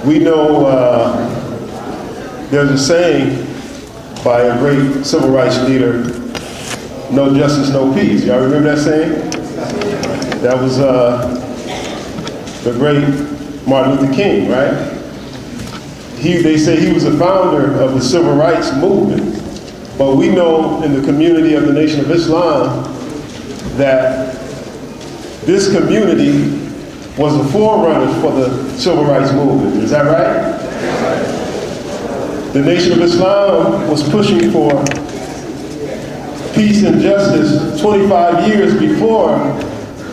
We know there's a saying by a great civil rights leader, no justice, no peace. Y'all remember that saying? That was the great Martin Luther King, right? They say he was the founder of the civil rights movement. But we know in the community of the Nation of Islam that this community was the forerunner for the civil rights movement. Is that right? The Nation of Islam was pushing for peace and justice 25 years before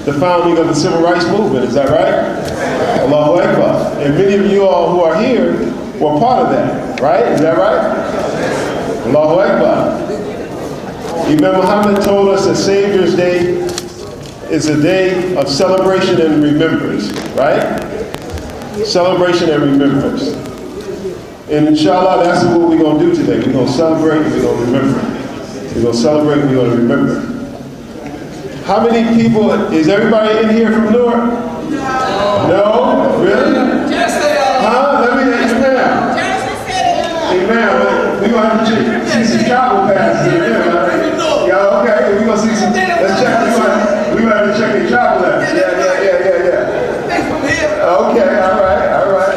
the founding of the civil rights movement. Is that right? Allahu Akbar. And many of you all who are here were part of that, right? Is that right? Allahu Akbar. Imam Mohammed told us that Savior's Day is a day of celebration and remembrance, right? Celebration and remembrance. And inshallah, that's what we're going to do today. We're going to celebrate and we're going to remember. We're going to celebrate and we're going to remember. How many people, is everybody in here from Newark? No? Really? Huh? Let me ask you now. Amen. We're going to have to see some travel passes in there, right? Yeah, okay. We're going to see some, let's check. We're going to have to check your travel letter. Yeah. Okay, all right.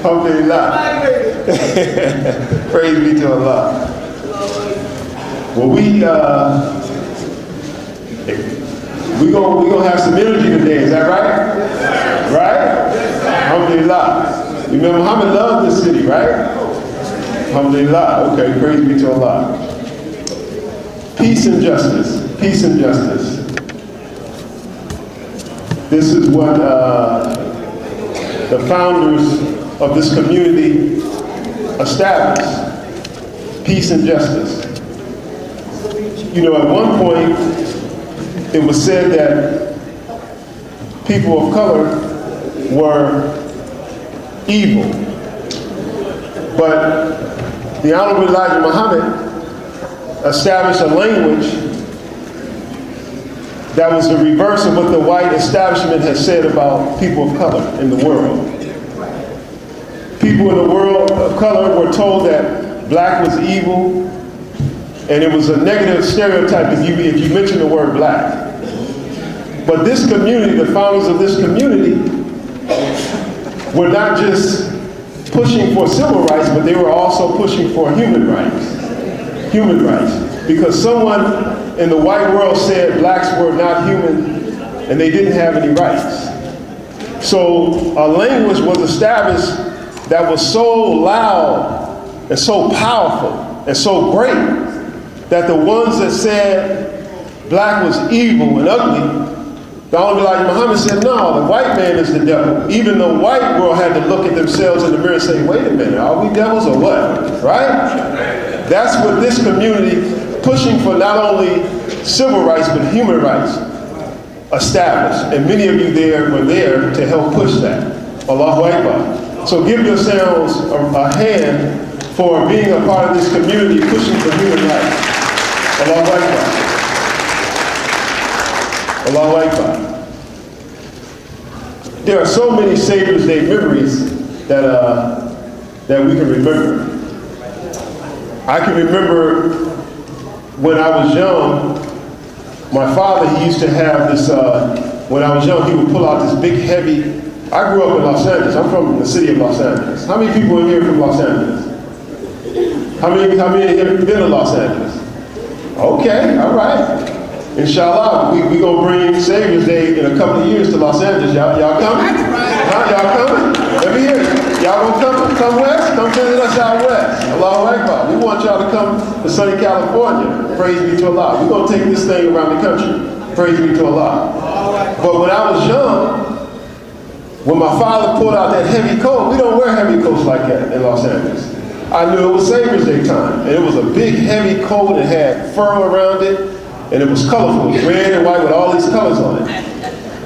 Alhamdulillah. Praise be to Allah. Well, we're gonna have some energy today, is that right? Right? Alhamdulillah. Remember, Muhammad loved this city, right? Alhamdulillah. Okay, praise be to Allah. Peace and justice. Peace and justice. This is what the founders of this community established. Peace and justice. You know, at one point, it was said that people of color were evil. But the Honorable Elijah Muhammad established a language that was the reverse of what the white establishment has said about people of color in the world. People in the world of color were told that black was evil, and it was a negative stereotype if you mention the word black. But this community, the founders of this community, were not just pushing for civil rights, but they were also pushing for human rights. Human rights. Because someone in the white world said blacks were not human and they didn't have any rights. So a language was established that was so loud and so powerful and so great that the ones that said black was evil and ugly, the Honorable Elijah Muhammad said, no, the white man is the devil. Even the white world had to look at themselves in the mirror and say, wait a minute, are we devils or what? Right? That's what this community, pushing for not only civil rights but human rights, established. And many of you there were there to help push that. Allahu Akbar. So give yourselves a hand for being a part of this community pushing for human rights. Allahu Akbar. Allahu Akbar. There are so many Savior's Day memories that we can remember. I can remember when I was young, my father, he used to have this, when I was young, he would pull out this big, heavy, I grew up in Los Angeles. I'm from the city of Los Angeles. How many people in here from Los Angeles? How many have been to Los Angeles? Okay, all right. Inshallah, we gonna bring Savior's Day in a couple of years to Los Angeles. Y'all coming? Huh? Y'all coming? Let me hear you. Y'all gonna come west? Come visit us out west. Allahu Akbar. We want y'all to come to sunny California. Praise be to Allah. We're gonna take this thing around the country. Praise be to Allah. But when I was young, when my father pulled out that heavy coat, we don't wear heavy coats like that in Los Angeles. I knew it was Savior's Day time. And it was a big, heavy coat. It had fur around it. And it was colorful, red and white with all these colors on it.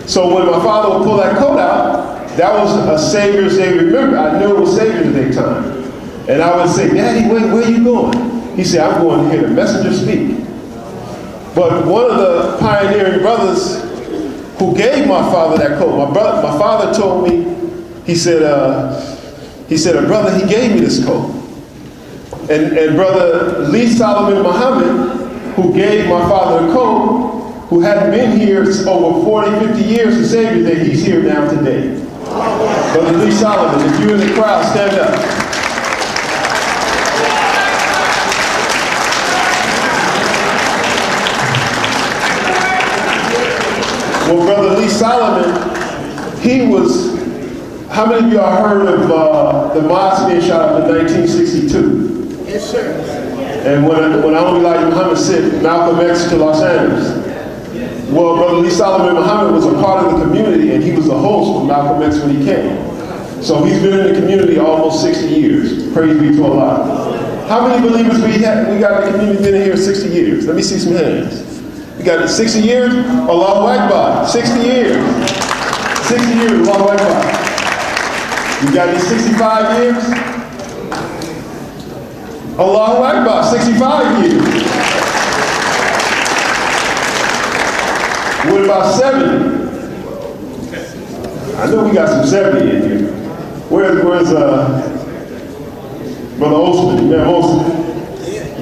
So when my father would pull that coat out, that was a Savior's Day. Remember, I knew it was Savior's Day time. And I would say, Daddy, where are you going? He said, I'm going to hear the messenger speak. But one of the pioneering brothers who gave my father that coat, my father told me, he said, He said, a brother, he gave me this coat. And Brother Lee Solomon Mohammed, who gave my father a coat, who hadn't been here over 40, 50 years to Savior's Day, he's here now today. Brother Lee Solomon, if you're in the crowd, stand up. Well, Brother Lee Solomon, he was, how many of y'all heard of the mosque being shot up in 1962? Yes, sir. And when Honorable Elijah Muhammad sent Malcolm X to Los Angeles, well, Brother Lee Solomon Muhammad was a part of the community, and he was the host for Malcolm X when he came. So he's been in the community almost 60 years. Praise be to Allah. How many believers we got in the community been in here 60 years? Let me see some hands. We got 60 years? Allahu Akbar. 60 years. 60 years, Allahu Akbar. You got any 65 years? Allahu Akbar, 65 years. What about 70? I know we got some 70 in here. Where's Brother Olson, Imam Olson?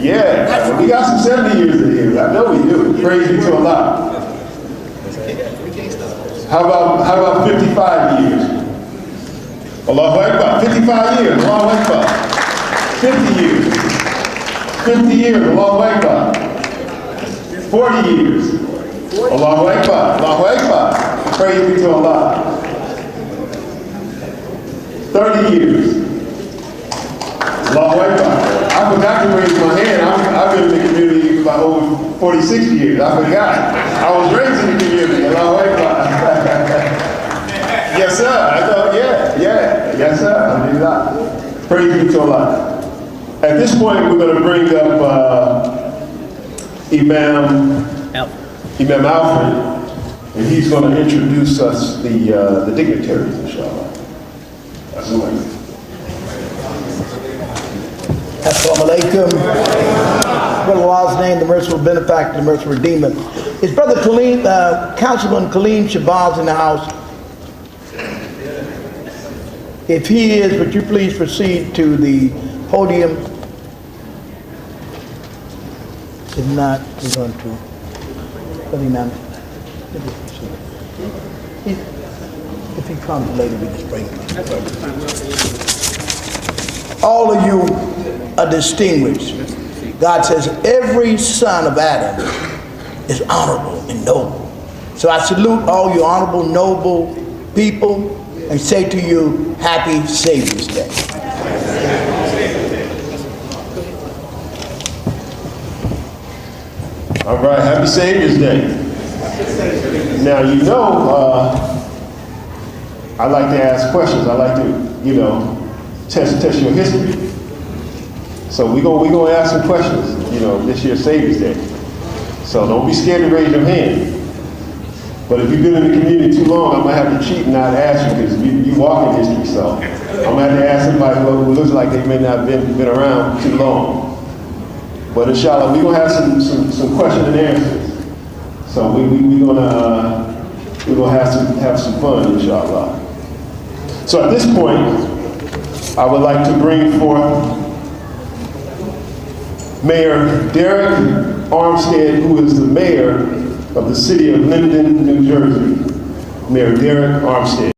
Yeah, we got some 70 years in here. I know we do. Praise be to Allah. How about 55 years? Allahu Akbar. 55 years. Allahu Akbar. 50 years. 50 years. Allahu Akbar. 40 years. Allahu Akbar. Allahu Akbar. Praise be to Allah. 30 years. Allahu Akbar. I forgot to raise my hand. I've been in the community for over 46 years. I forgot. I was raised in the community. Allahu Akbar. Yes, sir. I thought, yeah. Yes, sir. Alhamdulillah. Praise be to Allah. At this point, we're going to bring up Imam Alfred, and he's going to introduce us the dignitaries, inshallah. Assalamu alaikum. Brother Allah's name, the merciful benefactor, the merciful redeemer. Is Brother Kaleem, Councilman Kaleem Shabazz in the house? If he is, would you please proceed to the podium? If not, we're going to. Imam, if he comes later, we just bring him up. All of you are distinguished. God says every son of Adam is honorable and noble. So I salute all you honorable, noble people and say to you, Happy Savior's Day. All right, Happy Savior's Day. Now, you know, I like to ask questions. I like to, test your history. So we're gonna ask some questions, this year's Savior's Day. So don't be scared to raise your hand. But if you've been in the community too long, I might have to cheat and not ask you because you walk in history. So I'm gonna have to ask somebody who looks like they may not have been around too long. But inshallah, we're gonna have some question and answers. So we're gonna have some fun, inshallah. So at this point, I would like to bring forth Mayor Derek Armstead, who is the mayor of the city of Linden, New Jersey. Mayor Derek Armstead.